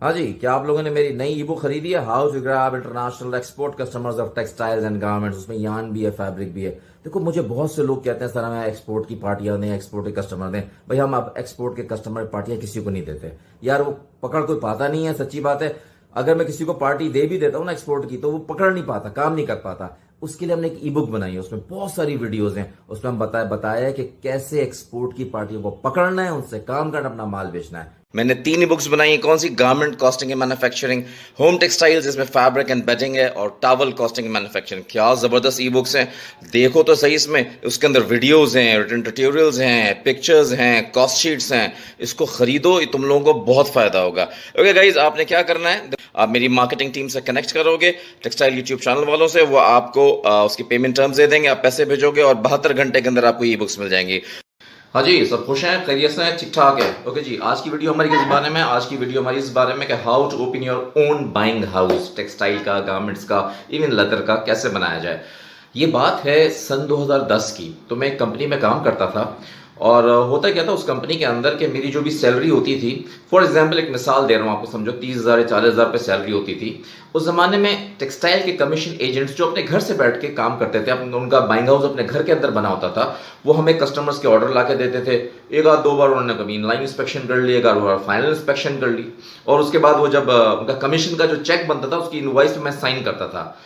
हाँ जी, क्या आप लोगों ने मेरी नई ई बुक खरीदी है? How to grab international export customers of textiles and garments. उसमें यान भी है, फैब्रिक भी है। देखो, मुझे बहुत से लोग कहते हैं सर हमें एक्सपोर्ट की पार्टियां दें, एक्सपोर्ट के कस्टमर दें। भाई, हम अब एक्सपोर्ट के कस्टमर पार्टियां किसी को नहीं देते यार। वो पकड़ कोई पाता नहीं है, सच्ची बात है। अगर मैं किसी को पार्टी दे भी देता हूँ ना एक्सपोर्ट की, तो वो पकड़ नहीं पाता, काम नहीं कर पाता। उसके लिए हमने एक ई बुक बनाई है, उसमें बहुत सारी वीडियोस हैं। उसमें हम बताया है कि कैसे एक्सपोर्ट की पार्टियों को पकड़ना है, उनसे काम करना, अपना माल बेचना है। मैंने 3 बुक्स बनाई हैं। कौन सी? Garment costing and manufacturing, home textiles जिसमें फैब्रिक एंड बेडिंग है, और टावल कॉस्टिंग एंड मैन्युफैक्चरिंग। क्या जबरदस्त ई बुक्स हैं, देखो तो सही। इसमें उसके अंदर वीडियोस हैं, रिटन ट्यूटोरियल्स हैं, पिक्चर्स हैं, कॉस्ट शीट्स हैं। इसको खरीदो, ये तुम लोगों को बहुत फायदा होगा। ओके गाइज, आपने क्या करना है, आप मेरी मार्केटिंग टीम से कनेक्ट करोगे, टेक्सटाइल यूट्यूब चैनल वालों से। वो आपको उसकी पेमेंट टर्म्स दे देंगे, आप पैसे भेजोगे और 72 घंटे के अंदर आपको ई बुक्स मिल जाएंगी। हाँ जी, सब खुश हैं, खैरियत से हैं, ठीक ठाक है। ओके जी, आज की वीडियो हमारी किस बारे में? आज की वीडियो हमारी इस बारे में कि how to open your own buying house. Textile का, गारमेंट्स का, इवन लेदर का कैसे बनाया जाए। ये बात है सन 2010 की। तो मैं एक कंपनी में काम करता था, और होता क्या था उस कंपनी के अंदर कि मेरी जो भी सैलरी होती थी, फॉर एग्जांपल एक मिसाल दे रहा हूँ आपको, समझो 30,000 या 40,000 रुपये सैलरी होती थी। उस जमाने में टेक्सटाइल के कमीशन एजेंट्स जो अपने घर से बैठ के काम करते थे, उनका बाइंग हाउस अपने घर के अंदर बना होता था। वो हमें कस्टमर्स के ऑर्डर ला के देते थे। एक आध दो बार उन्होंने कभी इनलाइन इंस्पेक्शन कर ली, एक आध बार फाइनल इंस्पेक्शन कर ली, और उसके बाद वो जब उनका कमीशन का जो चेक बनता था, उसकी इनवॉइस में मैं साइन करता था।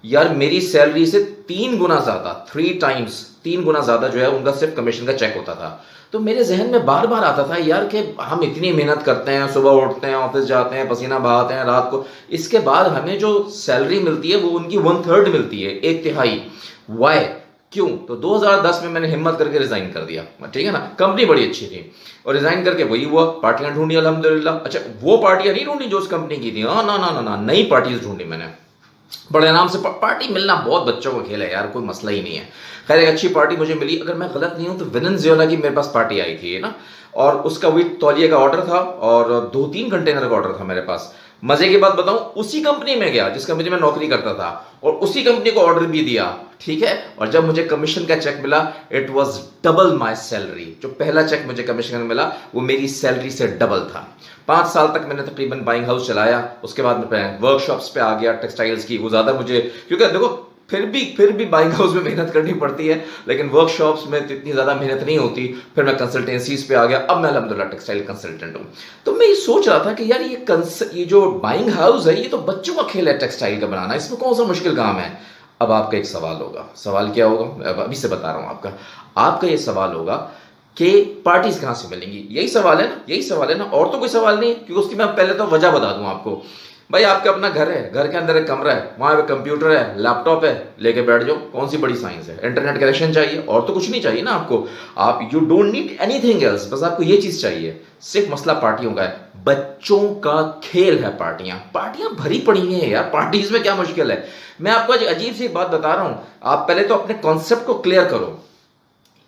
यार, मेरी सैलरी से 3 गुना ज्यादा, 3 टाइम्स, 3 गुना ज्यादा जो है उनका सिर्फ कमीशन का चेक होता था। तो मेरे जहन में बार बार आता था यार कि हम इतनी मेहनत करते हैं, सुबह उठते हैं, ऑफिस जाते हैं, पसीना बहाते हैं रात को, इसके बाद हमें जो सैलरी मिलती है वो उनकी 1/3 मिलती है, 1/3। वाई? क्यों? तो 2010 में मैंने हिम्मत करके रिजाइन कर दिया। ठीक है ना, कंपनी बड़ी अच्छी थी, और रिजाइन करके वही हुआ, पार्टियां ढूंढी अल्हम्दुलिल्लाह। अच्छा, वो पार्टियां नहीं ढूंढी जो उस कंपनी की थी, हाँ, ना ना ना ना, नई पार्टीज ढूंढी मैंने। बड़े आराम से। पार्टी मिलना बहुत बच्चों का खेल है यार, कोई मसला ही नहीं है। खैर, एक अच्छी पार्टी मुझे मिली। अगर मैं गलत नहीं हूं तो वेनेजुएला की मेरे पास पार्टी आई थी ना, और उसका वही तौलिए का ऑर्डर था, और 2-3 कंटेनर का ऑर्डर था मेरे पास। मजे की बात बताऊं, उसी कंपनी में गया जिस कंपनी में नौकरी करता था, और उसी कंपनी को ऑर्डर भी दिया। ठीक है, और जब मुझे कमीशन का चेक मिला, it was double my salary. जो पहला चेक मुझे कमीशन का मिला वो मेरी सैलरी से डबल था। 5 साल तक मैंने तकरीबन बाइंग हाउस चलाया। उसके बाद मैं वर्कशॉप्स पे आ गया टेक्सटाइल्स की। वो ज्यादा मुझे, क्योंकि देखो फिर भी बाइंग हाउस में मेहनत करनी पड़ती है, लेकिन वर्कशॉप्स में तो इतनी ज्यादा मेहनत नहीं होती। फिर मैं कंसल्टेंसीज पे आ गया। अब मैं अल्हम्दुलिल्लाह टेक्सटाइल कंसल्टेंट हूं। तो मैं ये सोच रहा था कि यार ये जो बाइंग हाउस है, ये तो बच्चों का खेल है टेक्सटाइल का बनाना, इसमें कौन सा मुश्किल काम है। अब आपका एक सवाल होगा, सवाल क्या होगा, अब अभी से बता रहा हूं आपका ये सवाल होगा कि पार्टीज कहां से मिलेंगी। यही सवाल है ना, यही सवाल है ना, और तो कोई सवाल नहीं। क्योंकि उसकी मैं पहले तो वजह बता दूं आपको। भाई, आपका अपना घर है, घर के अंदर एक कमरा है, वहां पे कंप्यूटर है, लैपटॉप है, लेके बैठ जाओ। कौन सी बड़ी साइंस है, इंटरनेट कनेक्शन चाहिए, और तो कुछ नहीं चाहिए ना आपको। आप you don't need anything else, बस आपको ये चीज चाहिए। सिर्फ मसला पार्टियों का है, बच्चों का खेल है। पार्टियां पार्टियां भरी पड़ी हैं यार, पार्टीज में क्या मुश्किल है। मैं आपको आज अजीब सी बात बता रहा हूं, आप पहले तो अपने कॉन्सेप्ट को क्लियर करो।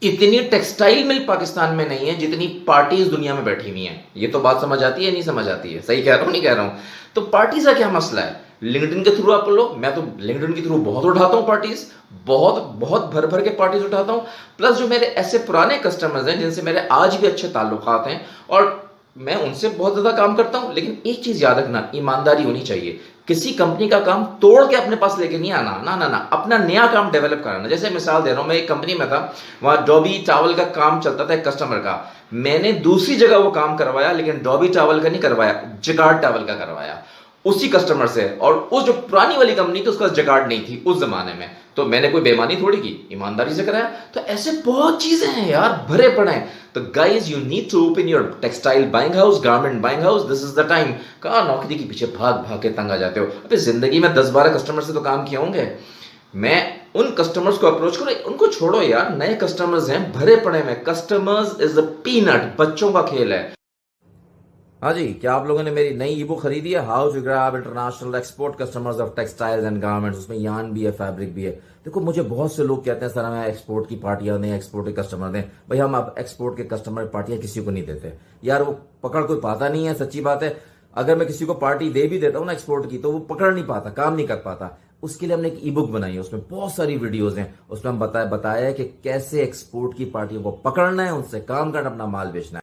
इतनी टेक्सटाइल मिल पाकिस्तान में नहीं है जितनी पार्टीज दुनिया में बैठी हुई हैं। ये तो बात समझ आती है, नहीं समझ आती है? सही कह रहा हूं, नहीं कह रहा हूं? तो पार्टीज का क्या मसला है? लिंक्डइन के थ्रू आप लो। मैं तो लिंक्डइन के थ्रू बहुत उठाता हूं पार्टीज, बहुत बहुत भर भर के पार्टीज उठाता हूं। प्लस जो मेरे ऐसे पुराने कस्टमर्स हैं जिनसे मेरे आज भी अच्छे ताल्लुकात हैं, और मैं उनसे बहुत ज्यादा काम करता हूं। लेकिन एक चीज याद रखना, ईमानदारी होनी चाहिए। किसी कंपनी का काम तोड़ के अपने पास लेके नहीं आना, ना ना ना, अपना नया काम डेवलप कराना। जैसे मिसाल दे रहा हूं, मैं एक कंपनी में था, वहां डॉबी टावल का काम चलता था एक कस्टमर का। मैंने दूसरी जगह वो काम करवाया, लेकिन डॉबी टावल का नहीं करवाया, जगार्ड टावल का करवाया उसी कस्टमर से। और उस जो पुरानी वाली कंपनी थी उसका जगार्ड नहीं थी उस जमाने में, तो मैंने कोई बेईमानी थोड़ी की, ईमानदारी से कराया। तो ऐसे बहुत चीजें हैं यार, भरे पड़े हैं। तो guys, you need to open your textile buying house, garment buying house, this is the time. कहा नौकरी के पीछे भाग भाग के तंग आ जाते हो। अबे, जिंदगी में 10-12 कस्टमर से तो काम किए होंगे। मैं उन कस्टमर्स को अप्रोच करो, उनको छोड़ो यार, नए कस्टमर्स हैं भरे पड़े में। कस्टमर्स इज अ पीनट, बच्चों का खेल है। हाँ जी, क्या आप लोगों ने मेरी नई ई बुक खरीदी है? How to grab international export customers of textiles and garments. उसमें यान भी है, फैब्रिक भी है। देखो, मुझे बहुत से लोग कहते हैं सर हमें एक्सपोर्ट की पार्टियां दें, एक्सपोर्ट के कस्टमर दें। भाई, हम अब एक्सपोर्ट के कस्टमर पार्टियां किसी को नहीं देते यार। वो पकड़ कोई पाता नहीं है, सच्ची बात है। अगर मैं किसी को पार्टी दे भी देता हूँ ना एक्सपोर्ट की, तो वो पकड़ नहीं पाता, काम नहीं कर पाता। उसके लिए हमने एक ई बुक बनाई है, उसमें बहुत सारी वीडियोस हैं। उसमें हम बताया है कि कैसे एक्सपोर्ट की पार्टियों को पकड़ना है, उनसे काम करना, अपना माल बेचना है।